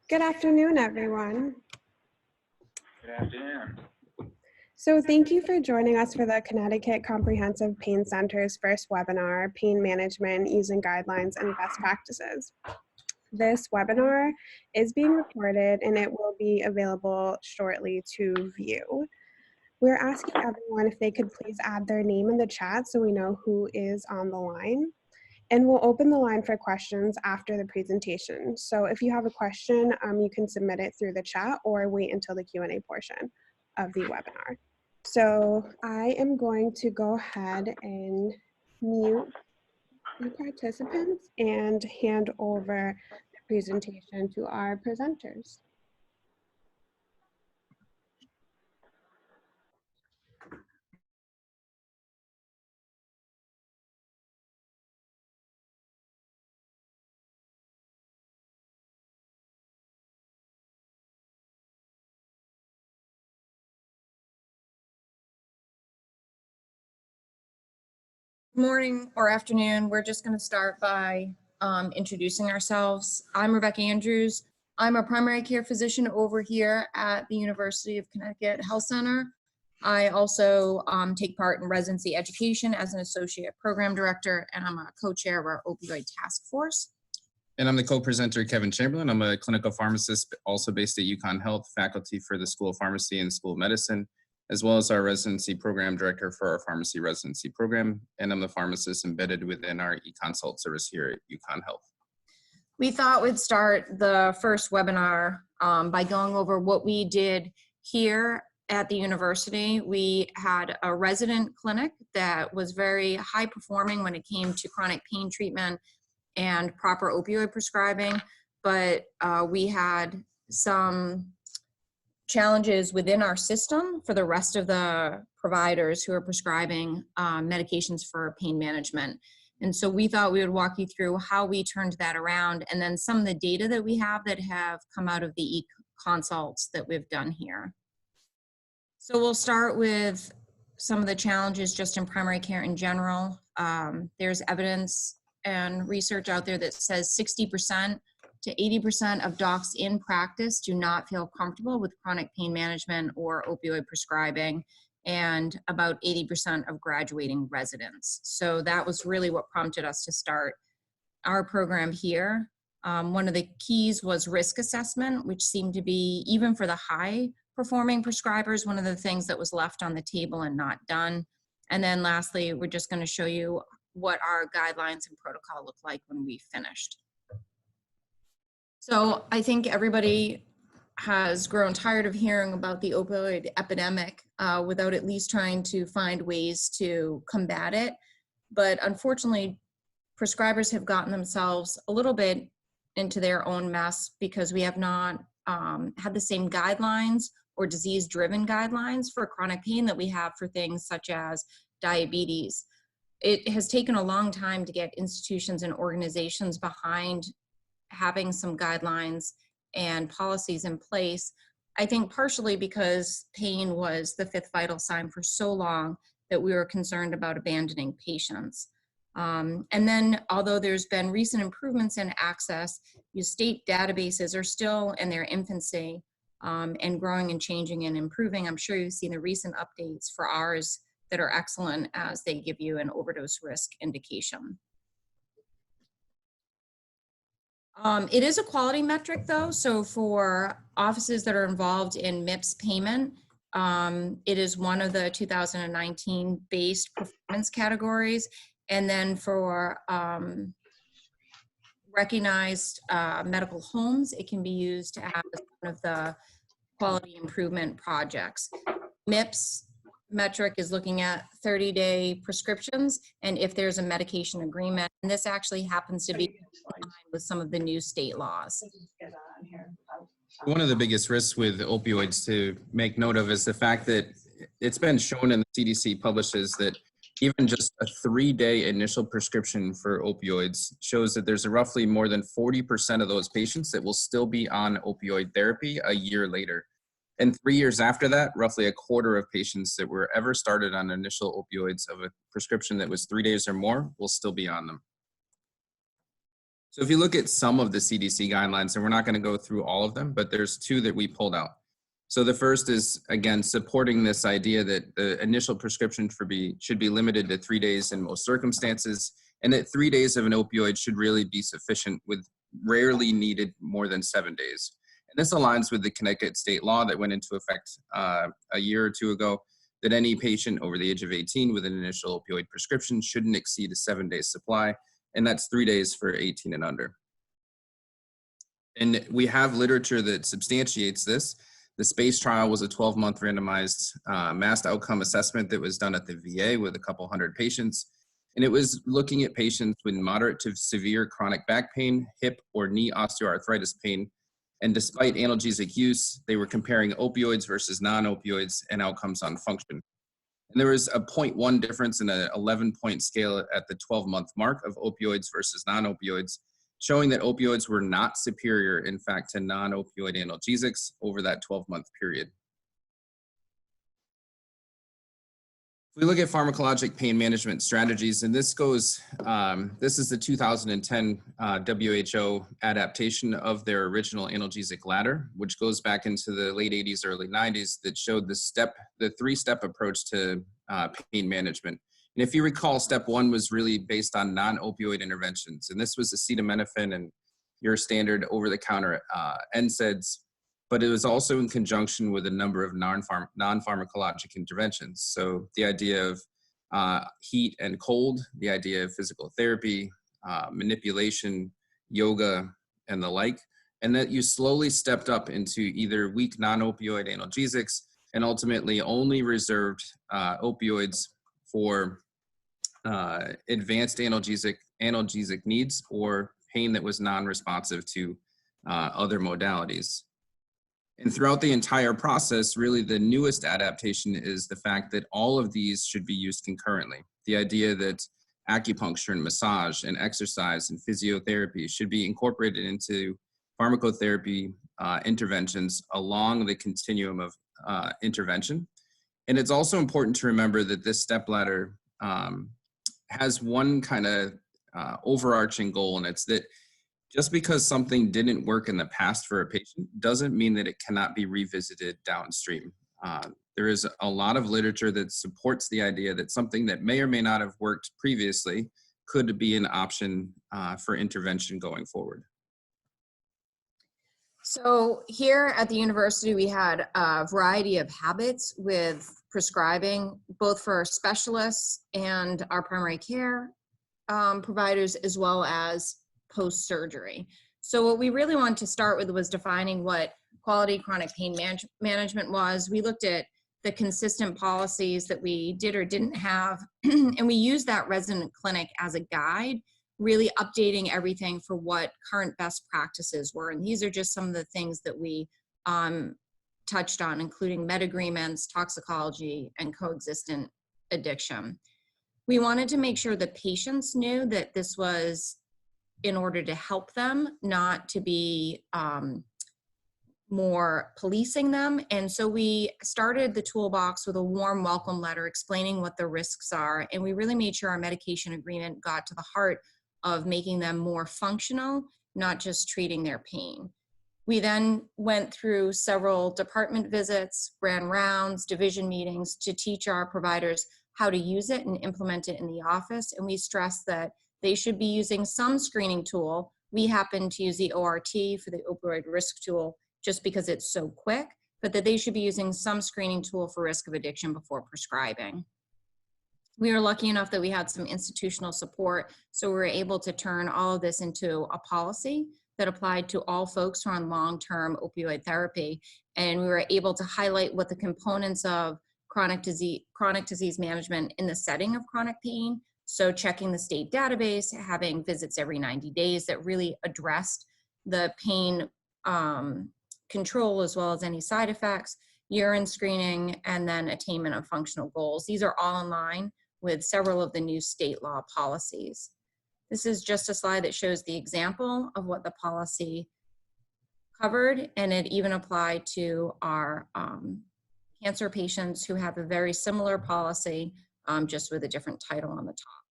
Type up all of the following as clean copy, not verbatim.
Good afternoon, everyone. Good afternoon. So thank you for joining us for the Connecticut Comprehensive Pain Center's first webinar, Pain Management Using Guidelines and Best Practices. This webinar is being recorded and it will be available shortly to view. We're asking everyone if they could please add their name in the chat so we know who is on the line. And we'll open the line for questions after the presentation. So if you have a question, you can submit it through the chat or wait until the Q&A portion of the webinar. So I am going to go ahead and mute the participants and hand over the presentation to our presenters. Morning or afternoon. We're just going to start by introducing ourselves. I'm Rebecca Andrews. I'm a primary care physician over here at the University of Connecticut Health Center. I also take part in residency education as an associate program director, and I'm a co-chair of our opioid task force. And I'm the co-presenter, Kevin Chamberlin. I'm a clinical pharmacist, also based at UConn Health, faculty for the School of Pharmacy and School of Medicine, as well as our residency program director for our pharmacy residency program. And I'm the pharmacist embedded within our e-consult service here at UConn Health. We thought we'd start the first webinar by going over what we did here at the university. We had a resident clinic that was very high performing when it came to chronic pain treatment and proper opioid prescribing, but we had some challenges within our system for the rest of the providers who are prescribing medications for pain management. And so we thought we would walk you through how we turned that around and then some of the data that we have that have come out of the e-consults that we've done here. So we'll start with some of the challenges just in primary care in general. There's evidence and research out there that says 60% to 80% of docs in practice do not feel comfortable with chronic pain management or opioid prescribing, and about 80% of graduating residents. So that was really what prompted us to start our program here. One of the keys was risk assessment, which seemed to be, even for the high performing prescribers, one of the things that was left on the table and not done. And then lastly, we're just going to show you what our guidelines and protocol look like when we finished. So I think everybody has grown tired of hearing about the opioid epidemic without at least trying to find ways to combat it. But unfortunately, prescribers have gotten themselves a little bit into their own mess because we have not had the same guidelines or disease-driven guidelines for chronic pain that we have for things such as diabetes. It has taken a long time to get institutions and organizations behind having some guidelines and policies in place. I think partially because pain was the fifth vital sign for so long that we were concerned about abandoning patients. And then although there's been recent improvements in access, your state databases are still in their infancy and growing and changing and improving. I'm sure you've seen the recent updates for ours that are excellent as they give you an overdose risk indication. It is a quality metric though, so for offices that are involved in MIPS payment, it is one of the 2019 based performance categories. And then for recognized medical homes, it can be used as one of the quality improvement projects. MIPS metric is looking at 30-day prescriptions and if there's a medication agreement, and this actually happens to be in line with some of the new state laws. One of the biggest risks with opioids to make note of is the fact that it's been shown in the CDC publishes that even just a 3-day initial prescription for opioids shows that there's roughly more than 40% of those patients that will still be on opioid therapy a year later. And 3 years after that, roughly a quarter of patients that were ever started on initial opioids of a prescription that was 3 days or more will still be on them. So if you look at some of the CDC guidelines, and we're not going to go through all of them, but there's two that we pulled out. So the first is, again, supporting this idea that the initial prescription should be limited to 3 days in most circumstances, and that 3 days of an opioid should really be sufficient, with rarely needed more than 7 days. And this aligns with the Connecticut state law that went into effect a year or two ago, that any patient over the age of 18 with an initial opioid prescription shouldn't exceed a 7-day supply, and that's 3 days for 18 and under. And we have literature that substantiates this. The SPACE trial was a 12-month randomized massed outcome assessment that was done at the VA with a couple hundred patients. And it was looking at patients with moderate to severe chronic back pain, hip or knee osteoarthritis pain. And despite analgesic use, they were comparing opioids versus non-opioids and outcomes on function. And there was a 0.1 difference in an 11-point scale at the 12-month mark of opioids versus non-opioids, showing that opioids were not superior, in fact, to non-opioid analgesics over that 12-month period. If we look at pharmacologic pain management strategies, and this goes, this is the 2010 WHO adaptation of their original analgesic ladder, which goes back into the late 80s, early 90s, that showed the three-step approach to pain management. And if you recall, step one was really based on non-opioid interventions. And this was acetaminophen and your standard over-the-counter NSAIDs, but it was also in conjunction with a number of non-pharmacologic interventions. So the idea of heat and cold, the idea of physical therapy, manipulation, yoga, and the like, and that you slowly stepped up into either weak non-opioid analgesics and ultimately only reserved opioids for advanced analgesic needs or pain that was non-responsive to other modalities. And throughout the entire process, really the newest adaptation is the fact that all of these should be used concurrently. The idea that acupuncture and massage and exercise and physiotherapy should be incorporated into pharmacotherapy interventions along the continuum of intervention. And it's also important to remember that this stepladder has one kind of overarching goal, and it's that just because something didn't work in the past for a patient doesn't mean that it cannot be revisited downstream. There is a lot of literature that supports the idea that something that may or may not have worked previously could be an option for intervention going forward. So here at the university, we had a variety of habits with prescribing, both for our specialists and our primary care providers, as well as post-surgery. So what we really wanted to start with was defining what quality chronic pain management was. We looked at the consistent policies that we did or didn't have, and we used that resident clinic as a guide, really updating everything for what current best practices were. And these are just some of the things that we touched on, including med agreements, toxicology, and coexistent addiction. We wanted to make sure the patients knew that this was in order to help them, not to be more policing them. And so we started the toolbox with a warm welcome letter explaining what the risks are. And we really made sure our medication agreement got to the heart of making them more functional, not just treating their pain. We then went through several department visits, ran rounds, division meetings to teach our providers how to use it and implement it in the office. And we stressed that they should be using some screening tool. We happen to use the ORT for the opioid risk tool just because it's so quick, but that they should be using some screening tool for risk of addiction before prescribing. We were lucky enough that we had some institutional support, so we were able to turn all of this into a policy that applied to all folks who are on long-term opioid therapy. And we were able to highlight what the components of chronic disease management in the setting of chronic pain. So checking the state database, having visits every 90 days that really addressed the pain control as well as any side effects, urine screening, and then attainment of functional goals. These are all in line with several of the new state law policies. This is just a slide that shows the example of what the policy covered, and it even applied to our cancer patients who have a very similar policy, just with a different title on the top.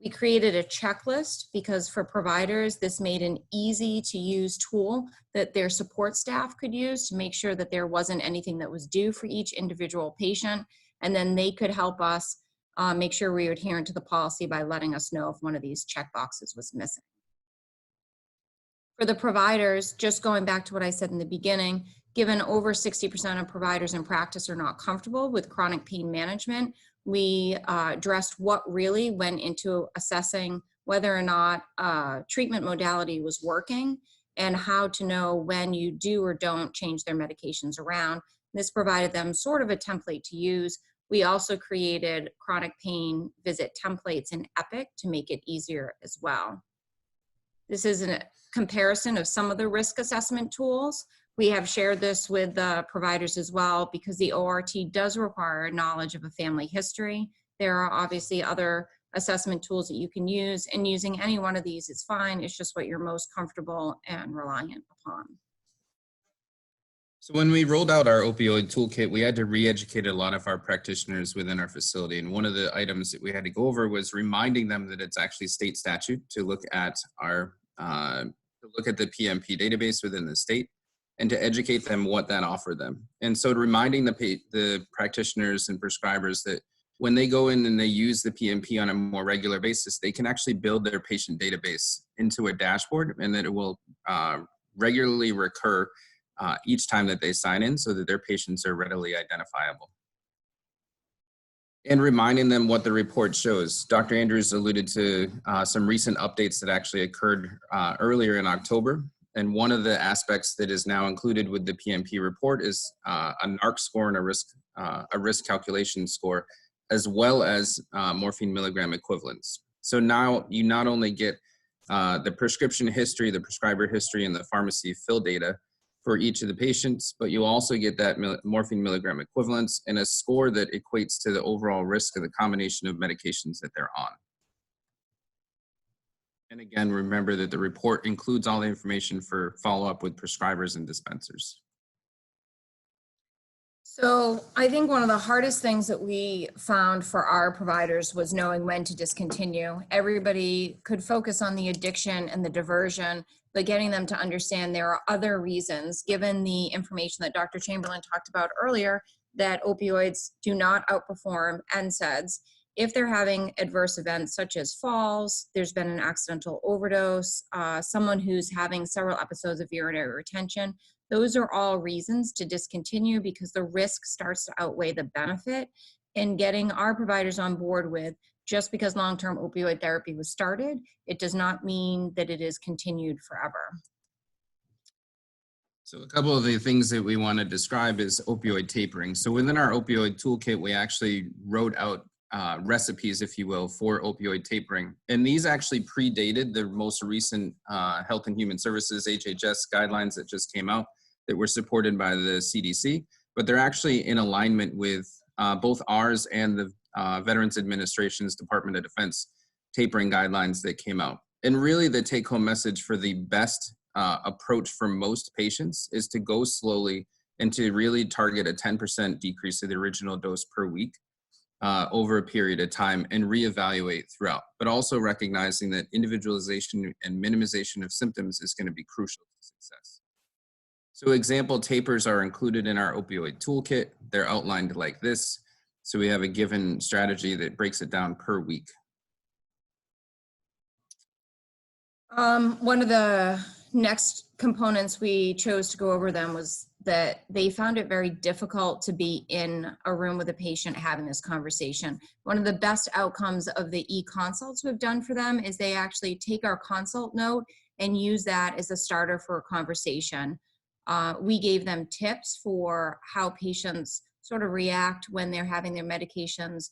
We created a checklist because for providers, this made an easy to use tool that their support staff could use to make sure that there wasn't anything that was due for each individual patient. And then they could help us make sure we were adherent to the policy by letting us know if one of these checkboxes was missing. For the providers, just going back to what I said in the beginning, given over 60% of providers in practice are not comfortable with chronic pain management, we addressed what really went into assessing whether or not treatment modality was working and how to know when you do or don't change their medications around. This provided them sort of a template to use. We also created chronic pain visit templates in Epic to make it easier as well. This is a comparison of some of the risk assessment tools. We have shared this with the providers as well because the ORT does require knowledge of a family history. There are obviously other assessment tools that you can use, and using any one of these is fine. It's just what you're most comfortable and reliant upon. So when we rolled out our opioid toolkit, we had to re-educate a lot of our practitioners within our facility. And one of the items that we had to go over was reminding them that it's actually state statute to look at our the PMP database within the state, and to educate them what that offered them. And so reminding the practitioners and prescribers that when they go in and they use the PMP on a more regular basis, they can actually build their patient database into a dashboard, and that it will regularly recur each time that they sign in so that their patients are readily identifiable. And reminding them what the report shows. Dr. Andrews alluded to some recent updates that actually occurred earlier in October. And one of the aspects that is now included with the PMP report is a NARC score and a risk calculation score, as well as morphine milligram equivalents. So now you not only get the prescription history, the prescriber history, and the pharmacy fill data for each of the patients, but you also get that morphine milligram equivalents and a score that equates to the overall risk of the combination of medications that they're on. And again, remember that the report includes all the information for follow-up with prescribers and dispensers. So I think one of the hardest things that we found for our providers was knowing when to discontinue. Everybody could focus on the addiction and the diversion, but getting them to understand there are other reasons, given the information that Dr. Chamberlin talked about earlier, that opioids do not outperform NSAIDs. If they're having adverse events such as falls, there's been an accidental overdose, someone who's having several episodes of urinary retention, those are all reasons to discontinue because the risk starts to outweigh the benefit. And getting our providers on board with just because long-term opioid therapy was started, it does not mean that it is continued forever. So a couple of the things that we want to describe is opioid tapering. So within our opioid toolkit, we actually wrote out recipes, if you will, for opioid tapering. And these actually predated the most recent Health and Human Services, HHS guidelines that just came out that were supported by the CDC, but they're actually in alignment with both ours and the Veterans Administration's Department of Defense tapering guidelines that came out. And really the take-home message for the best approach for most patients is to go slowly and to really target a 10% decrease of the original dose per week over a period of time and reevaluate throughout, but also recognizing that individualization and minimization of symptoms is going to be crucial to success. So example tapers are included in our opioid toolkit. They're outlined like this. So we have a given strategy that breaks it down per week. One of the next components we chose to go over them was that they found it very difficult to be in a room with a patient having this conversation. One of the best outcomes of the e-consults we've done for them is they actually take our consult note and use that as a starter for a conversation. We gave them tips for how patients sort of react when they're having their medications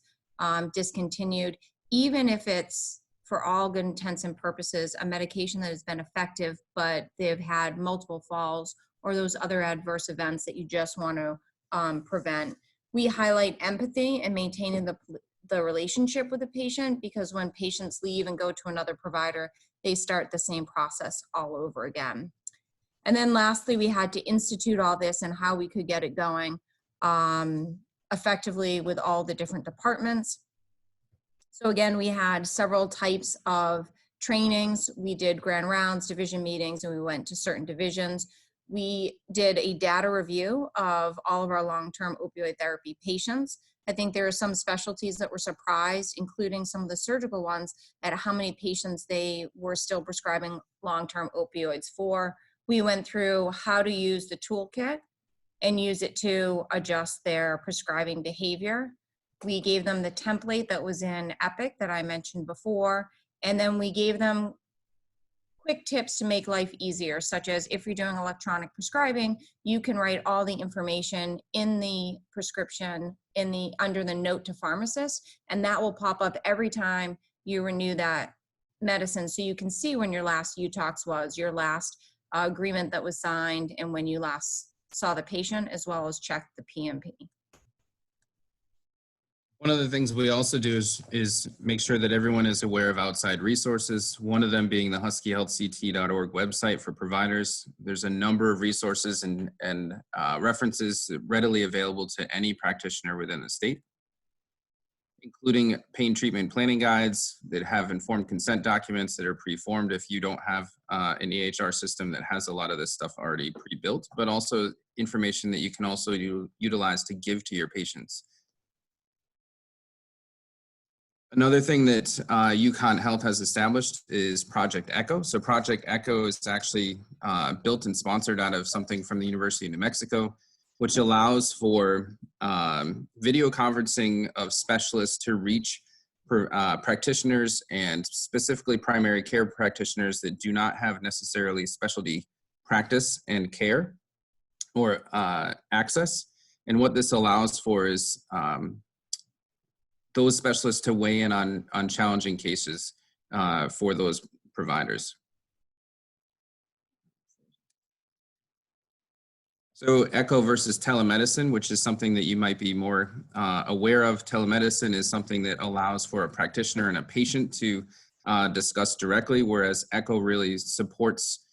discontinued, even if it's, for all good intents and purposes, a medication that has been effective, but they've had multiple falls or those other adverse events that you just want to prevent. We highlight empathy and maintaining the relationship with the patient, because when patients leave and go to another provider, they start the same process all over again. And then lastly, we had to institute all this and how we could get it going effectively with all the different departments. So again, we had several types of trainings. We did grand rounds, division meetings, and we went to certain divisions. We did a data review of all of our long-term opioid therapy patients. I think there are some specialties that were surprised, including some of the surgical ones, at how many patients they were still prescribing long-term opioids for. We went through how to use the toolkit and use it to adjust their prescribing behavior. We gave them the template that was in Epic that I mentioned before, and then we gave them quick tips to make life easier, such as if you're doing electronic prescribing, you can write all the information in the prescription under the note to pharmacist, and that will pop up every time you renew that medicine, so you can see when your last UTOX was, your last agreement that was signed, and when you last saw the patient, as well as check the PMP. One of the things we also do is make sure that everyone is aware of outside resources, one of them being the huskyhealthct.org website for providers. There's a number of resources and references readily available to any practitioner within the state, including pain treatment planning guides that have informed consent documents that are pre-formed if you don't have an EHR system that has a lot of this stuff already pre-built, but also information that you can also utilize to give to your patients. Another thing that UConn Health has established is Project Echo. So Project Echo is actually built and sponsored out of something from the University of New Mexico, which allows for video conferencing of specialists to reach practitioners, and specifically primary care practitioners that do not have necessarily specialty practice and care or access. And what this allows for is those specialists to weigh in on challenging cases for those providers. So echo versus telemedicine, which is something that you might be more aware of. Telemedicine is something that allows for a practitioner and a patient to discuss directly, whereas echo really supports,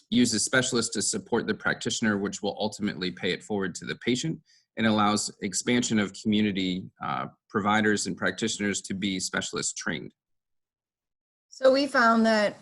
uses specialists to support the practitioner, which will ultimately pay it forward to the patient, and allows expansion of community providers and practitioners to be specialist trained. So we found that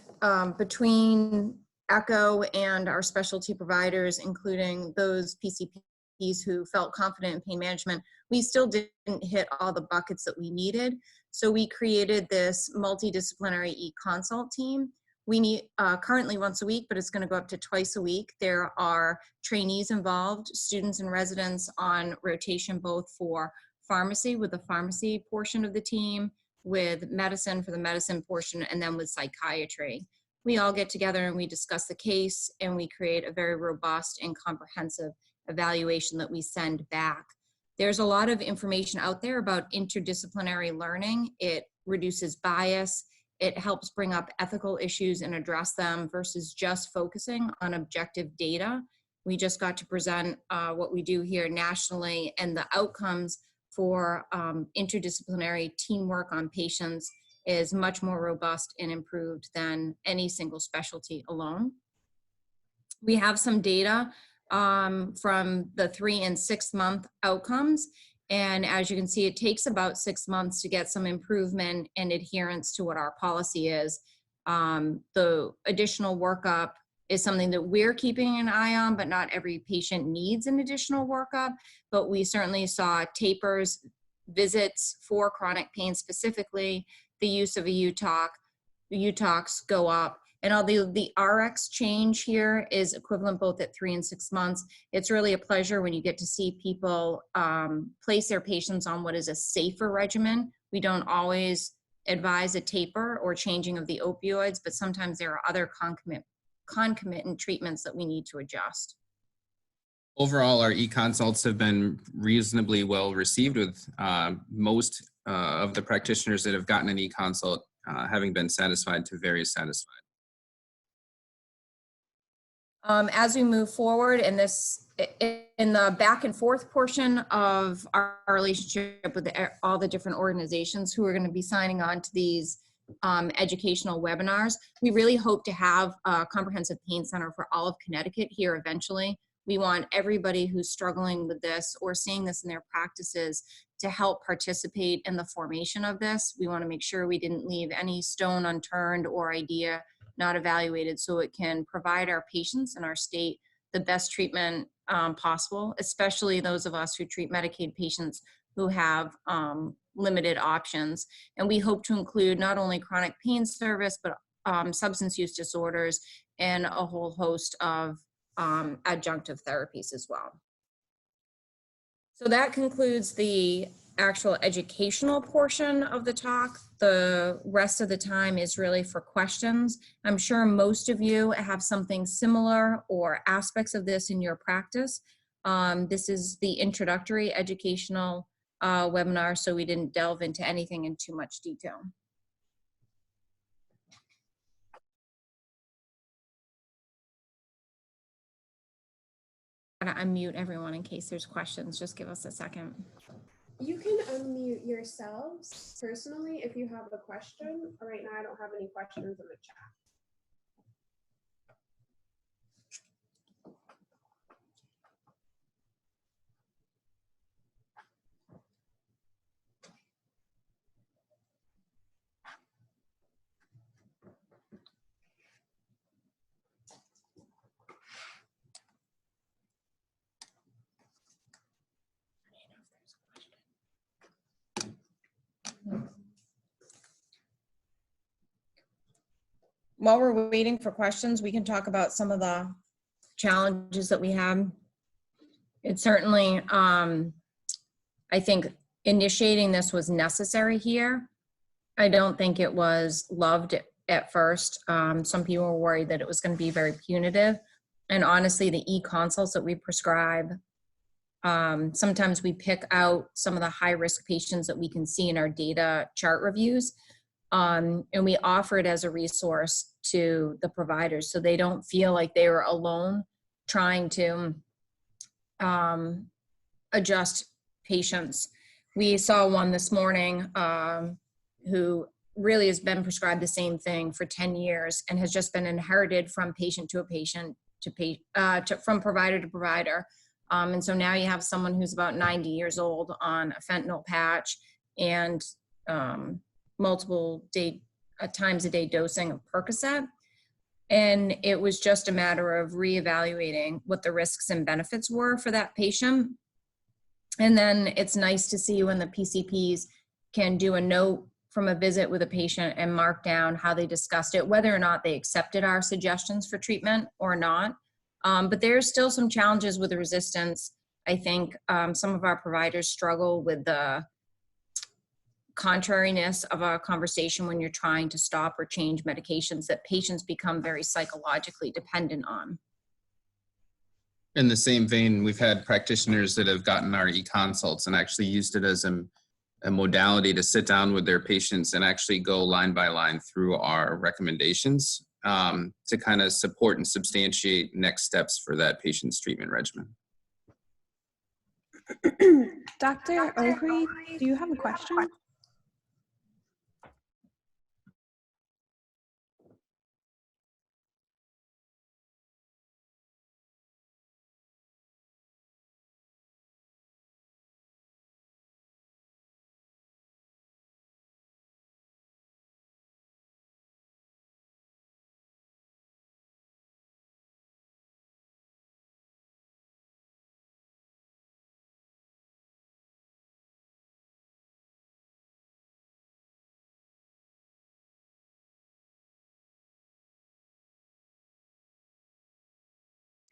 between Echo and our specialty providers, including those PCPs who felt confident in pain management, we still didn't hit all the buckets that we needed. So we created this multidisciplinary e-consult team. We meet currently once a week, but it's going to go up to twice a week. There are trainees involved, students and residents on rotation, both for pharmacy with the pharmacy portion of the team, with medicine for the medicine portion, and then with psychiatry. We all get together and we discuss the case, and we create a very robust and comprehensive evaluation that we send back. There's a lot of information out there about interdisciplinary learning. It reduces bias. It helps bring up ethical issues and address them versus just focusing on objective data. We just got to present what we do here nationally, and the outcomes for interdisciplinary teamwork on patients is much more robust and improved than any single specialty alone. We have some data from the 3 and 6 month outcomes. And as you can see, it takes about 6 months to get some improvement and adherence to what our policy is. The additional workup is something that we're keeping an eye on, but not every patient needs an additional workup. But we certainly saw tapers, visits for chronic pain specifically, the use of a UTOX go up. And although the RX change here is equivalent both at 3 and 6 months, it's really a pleasure when you get to see people place their patients on what is a safer regimen. We don't always advise a taper or changing of the opioids, but sometimes there are other concomitant treatments that we need to adjust. Overall, our e-consults have been reasonably well received, with most of the practitioners that have gotten an e-consult having been satisfied to very satisfied. As we move forward in the back and forth portion of our relationship with all the different organizations who are going to be signing on to these educational webinars, we really hope to have a comprehensive pain center for all of Connecticut here eventually. We want everybody who's struggling with this or seeing this in their practices to help participate in the formation of this. We want to make sure we didn't leave any stone unturned or idea not evaluated, so it can provide our patients and our state the best treatment possible, especially those of us who treat Medicaid patients who have limited options. And we hope to include not only chronic pain service, but substance use disorders and a whole host of adjunctive therapies as well. So that concludes the actual educational portion of the talk. The rest of the time is really for questions. I'm sure most of you have something similar or aspects of this in your practice. This is the introductory educational webinar, so we didn't delve into anything in too much detail. I'm gonna unmute everyone in case there's questions. Just give us a second. You can unmute yourselves personally if you have a question. Right now, I don't have any questions in the chat. While we're waiting for questions, we can talk about some of the challenges that we have. It certainly, I think initiating this was necessary here. I don't think it was loved at first. Some people were worried that it was going to be very punitive. And honestly, the e-consults that we prescribe, sometimes we pick out some of the high-risk patients that we can see in our data chart reviews. And we offer it as a resource to the providers so they don't feel like they were alone trying to adjust patients. We saw one this morning who really has been prescribed the same thing for 10 years and has just been inherited from patient to a patient from provider to provider. And so now you have someone who's about 90 years old on a fentanyl patch and multiple times a day dosing of Percocet. And it was just a matter of reevaluating what the risks and benefits were for that patient. And then it's nice to see when the PCPs can do a note from a visit with a patient and mark down how they discussed it, whether or not they accepted our suggestions for treatment or not. But there's still some challenges with the resistance. I think some of our providers struggle with the contrariness of a conversation when you're trying to stop or change medications that patients become very psychologically dependent on. In the same vein, we've had practitioners that have gotten our e-consults and actually used it as a modality to sit down with their patients and actually go line by line through our recommendations to kind of support and substantiate next steps for that patient's treatment regimen. Dr. Obrey, do you have a question?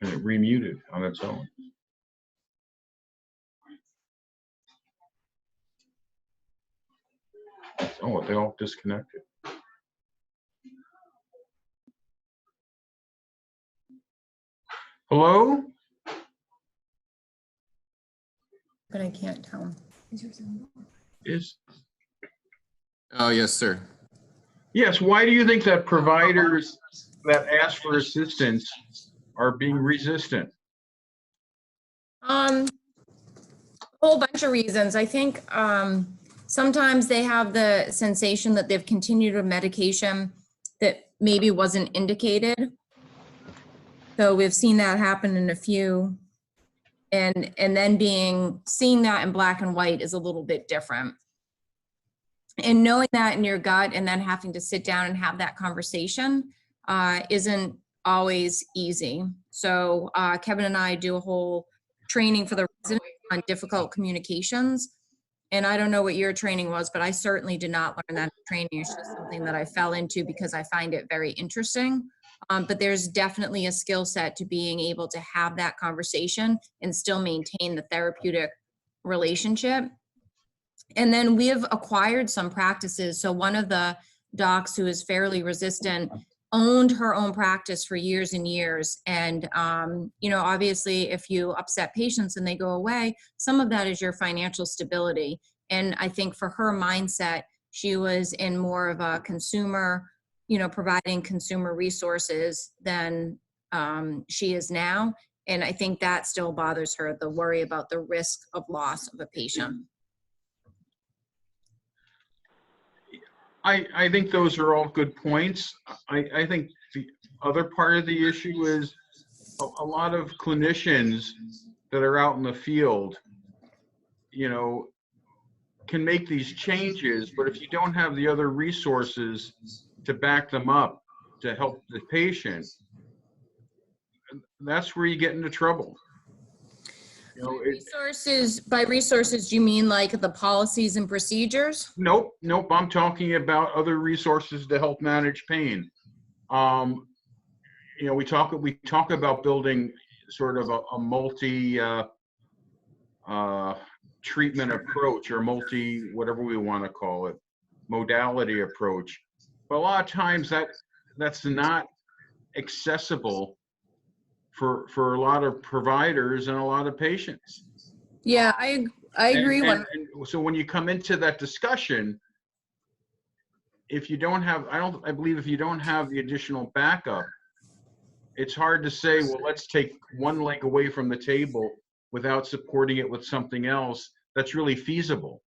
And it remuted on its own. Oh, they all disconnected. Hello? But I can't tell. Oh, yes, sir. Yes, why do you think that providers that ask for assistance are being resistant? A whole bunch of reasons. I think sometimes they have the sensation that they've continued a medication that maybe wasn't indicated. So we've seen that happen in a few And then seeing that in black and white is a little bit different. And knowing that in your gut and then having to sit down and have that conversation isn't always easy. So Kevin and I do a whole training for the residents on difficult communications. And I don't know what your training was, but I certainly did not learn that training. It's just something that I fell into because I find it very interesting. But there's definitely a skill set to being able to have that conversation and still maintain the therapeutic relationship. And then we have acquired some practices. So one of the docs who is fairly resistant owned her own practice for years and years. And, you know, obviously if you upset patients and they go away, some of that is your financial stability. And I think for her mindset, she was in more of a consumer, you know, providing consumer resources than she is now. And I think that still bothers her, the worry about the risk of loss of a patient. I think those are all good points. I think the other part of the issue is a lot of clinicians that are out in the field, you know, can make these changes, but if you don't have the other resources to back them up to help the patient, that's where you get into trouble. You know, By resources, do you mean like the policies and procedures? Nope. I'm talking about other resources to help manage pain. You know, we talk about building sort of a multi treatment approach, or multi, whatever we want to call it, modality approach. But a lot of times that's not accessible for a lot of providers and a lot of patients. Yeah, I agree. And so when you come into that discussion, if you don't have, I believe if you don't have the additional backup, it's hard to say, well, let's take one leg away from the table without supporting it with something else that's really feasible.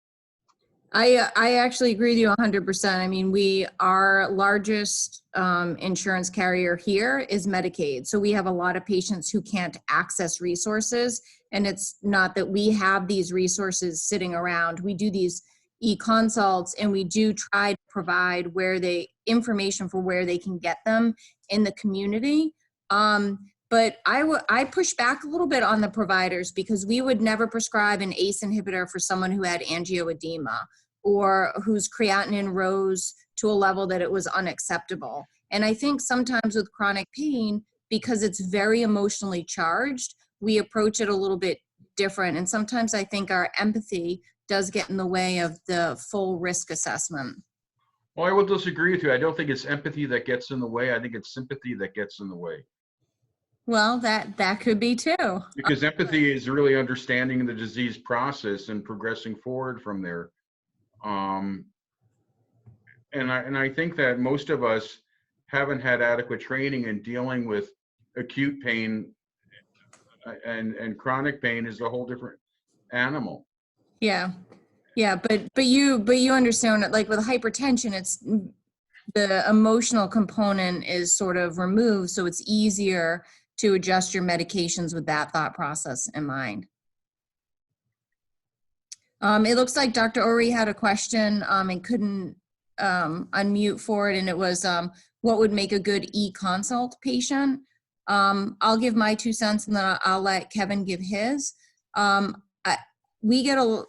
I actually agree with you 100%. I mean, our largest insurance carrier here is Medicaid. So we have a lot of patients who can't access resources. And it's not that we have these resources sitting around. We do these e-consults and we do try to provide information for where they can get them in the community. But I push back a little bit on the providers, because we would never prescribe an ACE inhibitor for someone who had angioedema or whose creatinine rose to a level that it was unacceptable. And I think sometimes with chronic pain, because it's very emotionally charged, we approach it a little bit different. And sometimes I think our empathy does get in the way of the full risk assessment. Well, I will disagree with you. I don't think it's empathy that gets in the way. I think it's sympathy that gets in the way. Well, that could be too. Because empathy is really understanding the disease process and progressing forward from there. And I think that most of us haven't had adequate training in dealing with acute pain, and chronic pain is a whole different animal. Yeah. But you understand, like with hypertension, it's the emotional component is sort of removed, so it's easier to adjust your medications with that thought process in mind. It looks like Dr. Ori had a question and couldn't unmute for it, and it was what would make a good e-consult patient? I'll give my 2 cents and then I'll let Kevin give his. We have a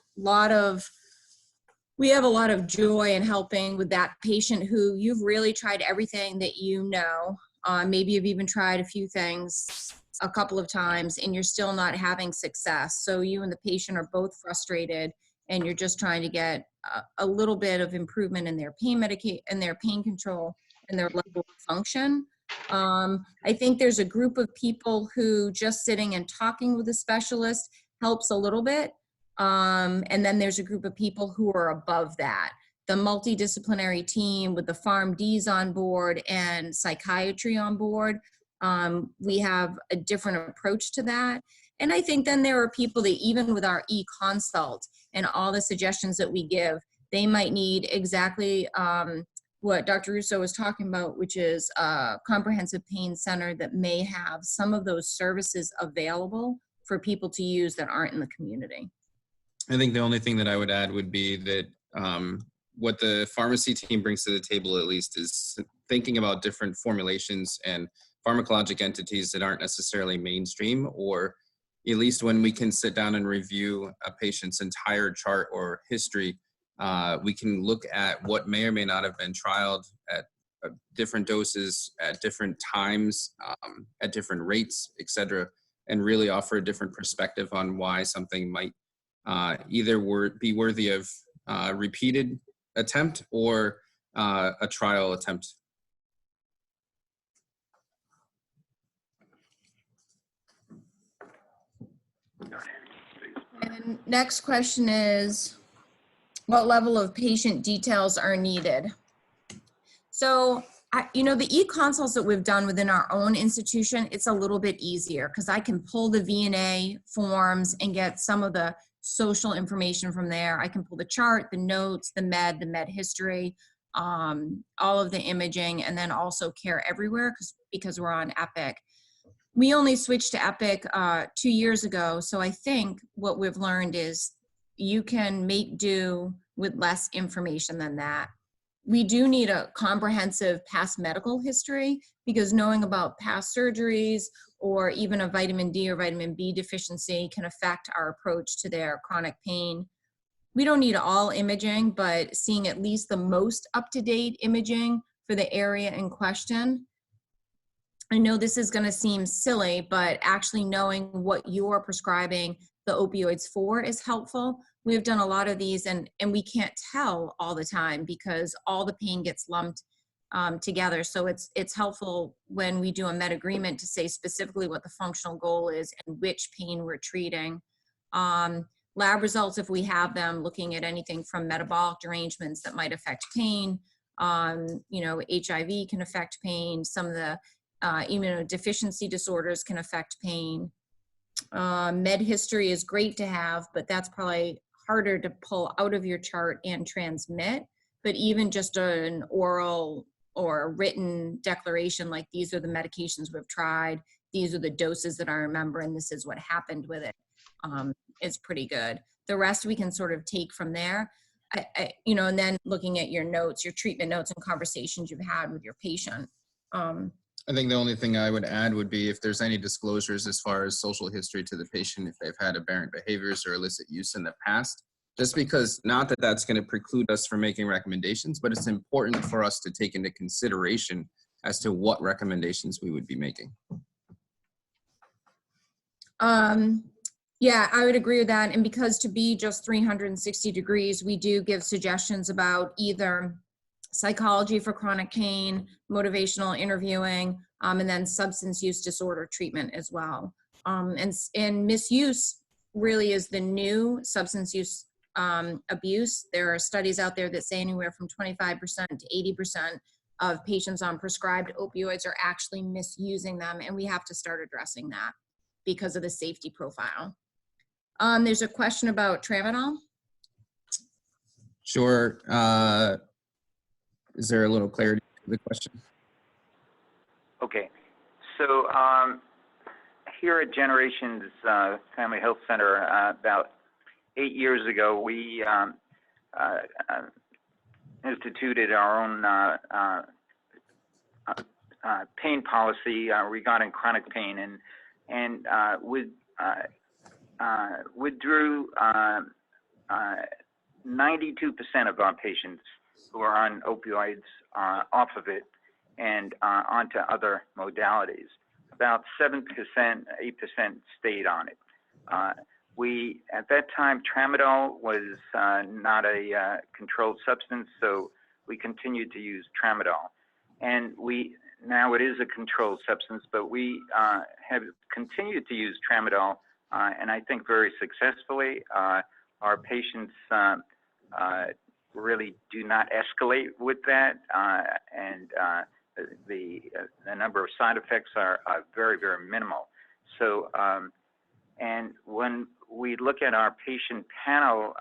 lot of joy in helping with that patient who you've really tried everything that you know. Maybe you've even tried a few things a couple of times and you're still not having success. So you and the patient are both frustrated and you're just trying to get a little bit of improvement in their pain control and their level of function. I think there's a group of people who just sitting and talking with a specialist helps a little bit. And then there's a group of people who are above that. The multidisciplinary team with the PharmDs on board and psychiatry on board. We have a different approach to that. And I think then there are people that even with our e-consult and all the suggestions that we give, they might need exactly what Dr. Russo was talking about, which is a comprehensive pain center that may have some of those services available for people to use that aren't in the community. I think the only thing that I would add would be that what the pharmacy team brings to the table, at least, is thinking about different formulations and pharmacologic entities that aren't necessarily mainstream, or at least when we can sit down and review a patient's entire chart or history, we can look at what may or may not have been trialed at different doses, at different times, at different rates, et cetera, and really offer a different perspective on why something might either be worthy of repeated attempt or a trial attempt. And next question is, what level of patient details are needed? So, the e-consults that we've done within our own institution, it's a little bit easier because I can pull the V&A forms and get some of the social information from there. I can pull the chart, the notes, the med history, all of the imaging, and then also Care Everywhere because we're on Epic. We only switched to Epic 2 years ago, so I think what we've learned is you can make do with less information than that. We do need a comprehensive past medical history because knowing about past surgeries or even a vitamin D or vitamin B deficiency can affect our approach to their chronic pain. We don't need all imaging, but seeing at least the most up-to-date imaging for the area in question. I know this is going to seem silly, but actually knowing what you're prescribing the opioids for is helpful. We've done a lot of these and we can't tell all the time because all the pain gets lumped together. So it's helpful when we do a med agreement to say specifically what the functional goal is and which pain we're treating. Lab results, if we have them, looking at anything from metabolic derangements that might affect pain. HIV can affect pain. Some of the immunodeficiency disorders can affect pain. Med history is great to have, but that's probably harder to pull out of your chart and transmit. But even just an oral or a written declaration like these are the medications we've tried, these are the doses that I remember, and this is what happened with it, is pretty good. The rest we can sort of take from there. And then looking at your notes, your treatment notes and conversations you've had with your patient. I think the only thing I would add would be if there's any disclosures as far as social history to the patient, if they've had aberrant behaviors or illicit use in the past, just because not that that's going to preclude us from making recommendations, but it's important for us to take into consideration as to what recommendations we would be making. Yeah, I would agree with that. And because to be just 360 degrees, we do give suggestions about either psychology for chronic pain, motivational interviewing, and then substance use disorder treatment as well. And misuse really is the new substance use abuse. There are studies out there that say anywhere from 25% to 80% of patients on prescribed opioids are actually misusing them, and we have to start addressing that because of the safety profile. There's a question about tramadol. Sure. Is there a little clarity to the question? Okay. So here at Generations Family Health Center, about 8 years ago, we instituted our own pain policy regarding chronic pain, and withdrew 92% of our patients who are on opioids off of it and onto other modalities. About 7%, 8% stayed on it. At that time, tramadol was not a controlled substance, so we continued to use tramadol. And now it is a controlled substance, but we have continued to use tramadol, and I think very successfully. Our patients really do not escalate with that, and the number of side effects are very, very minimal. So, and when we look at our patient panel,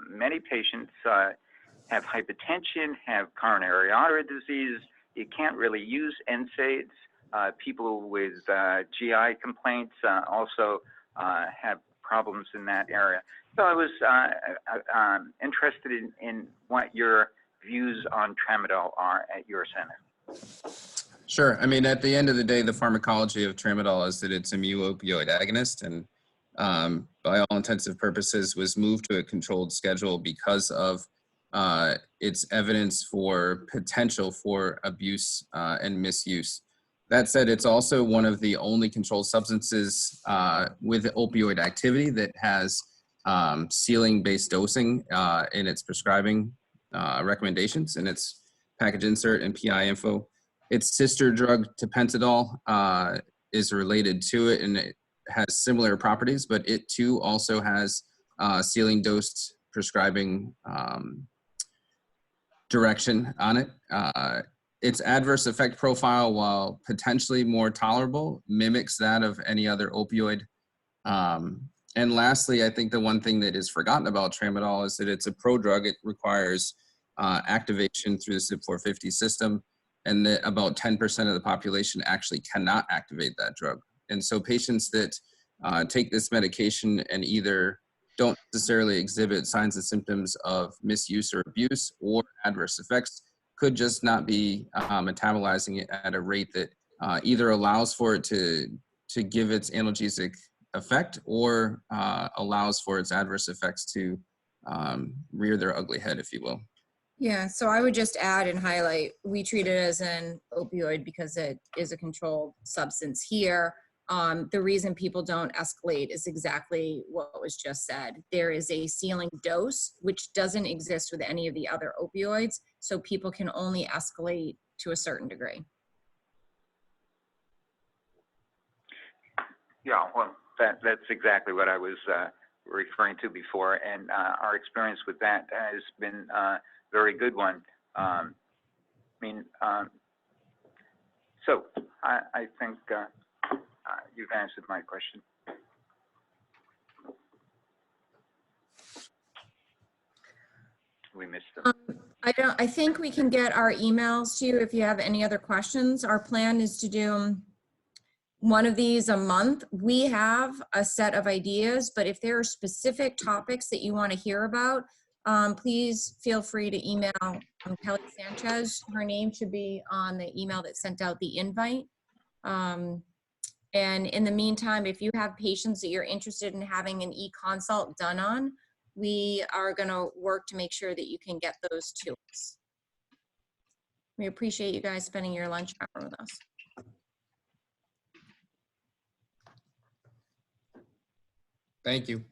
many patients have hypertension, have coronary artery disease. You can't really use NSAIDs. People with GI complaints, also have problems in that area. So I was interested in what your views on tramadol are at your center. Sure. I mean, at the end of the day, the pharmacology of tramadol is that it's a mu-opioid agonist, and by all intensive purposes was moved to a controlled schedule because of its evidence for potential for abuse and misuse. That said, it's also one of the only controlled substances with opioid activity that has ceiling-based dosing in its prescribing recommendations, in its package insert and PI info. Its sister drug, tapentadol, is related to it, and it has similar properties, but it too also has ceiling-dosed prescribing direction on it. Its adverse effect profile, while potentially more tolerable, mimics that of any other opioid. And lastly, I think the one thing that is forgotten about tramadol is that it's a prodrug. It requires activation through the CYP450 system, and that about 10% of the population actually cannot activate that drug. And so patients that take this medication and either don't necessarily exhibit signs and symptoms of misuse or abuse or adverse effects could just not be metabolizing it at a rate that either allows for it to give its analgesic effect or allows for its adverse effects to rear their ugly head, if you will. Yeah, so I would just add and highlight, we treat it as an opioid because it is a controlled substance here. The reason people don't escalate is exactly what was just said. There is a ceiling dose, which doesn't exist with any of the other opioids, so people can only escalate to a certain degree. Yeah, well, that's exactly what I was referring to before, and our experience with that has been very good one. So I think you've answered my question. We missed them. I think we can get our emails to you if you have any other questions. Our plan is to do one of these a month. We have a set of ideas, but if there are specific topics that you want to hear about, please feel free to email Kelly Sanchez. Her name should be on the email that sent out the invite. And in the meantime, if you have patients that you're interested in having an e-consult done on, we are going to work to make sure that you can get those to us. We appreciate you guys spending your lunch hour with us. Thank you.